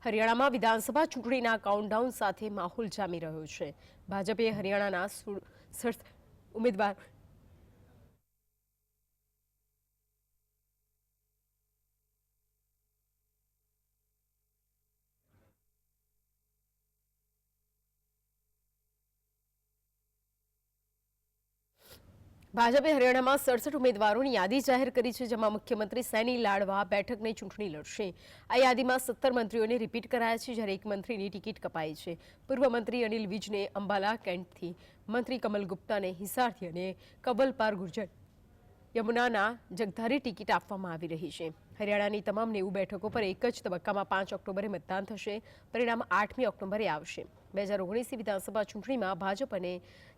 હરિયાણામાં વિધાનસભા ચૂંટણીના કાઉન્ટડાઉન સાથે માહોલ જામી રહ્યો છે। ભાજપે હરિયાણાના 67 ઉમેદવાર ભાજપે હરિયાણામાં 67 ઉમેદવારોની યાદી જાહેર કરી છે, જેમાં મુખ્યમંત્રી સૈની લાડવા બેઠકની ચૂંટણી લડશે। આ યાદીમાં 17 મંત્રીઓને રિપીટ કરાયા છે, જ્યારે એક મંત્રીની ટિકિટ કપાઈ છે। પૂર્વ મંત્રી અનિલ વિજને અંબાલા કેન્ટથી, મંત્રી કમલ ગુપ્તાને હિસારથી અને કબલપાર ગુર્જર યમુનાના જગધારી ટિકિટ આપવામાં આવી રહી છે। હરિયાણાની તમામ 90 બેઠકો પર એક જ તબક્કામાં 5 ઓક્ટોબરે મતદાન થશે। પરિણામ 8મી ઓક્ટોબરે આવશે। 2019ની વિધાનસભા ચૂંટણીમાં ભાજપ અને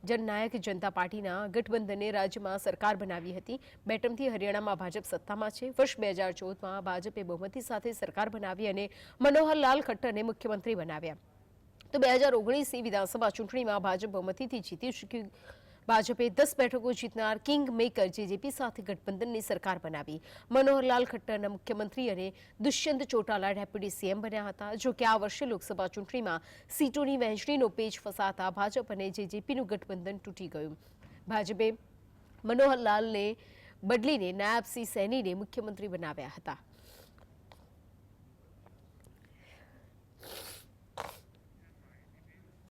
જનનાયક જનતા પાર્ટીના ગઠબંધને રાજ્યમાં સરકાર બનાવી હતી। બે ટર્મથી હરિયાણામાં ભાજપ સત્તામાં છે। વર્ષ 2014માં ભાજપે બહુમતી સાથે સરકાર બનાવી અને મનોહરલાલ ખટ્ટરને મુખ્યમંત્રી બનાવ્યા। તો 2019ની વિધાનસભા ચૂંટણીમાં ભાજપ બહુમતીથી જીતી ચૂક્યું। ભાજપે 10 બેઠકો જીતનાર કિંગ મેકર જેજેપી સાથે ગઠબંધનની સરકાર બનાવી। મનોહરલાલ ખટ્ટરના મુખ્યમંત્રી અને દુષ્યંત ચૌટાલા ડેપ્યુટી સીએમ બન્યા હતા। જો કે આ વર્ષે લોકસભા ચૂંટણીમાં સીટોની વહેંચણીનો પેચ ફસાતા ભાજપ અને જેજેપીનું ગઠબંધન તૂટી ગયું। ભાજપે મનોહરલાલને બદલીને નાયબ સિંહ સૈનીને મુખ્યમંત્રી બનાવ્યા હતા।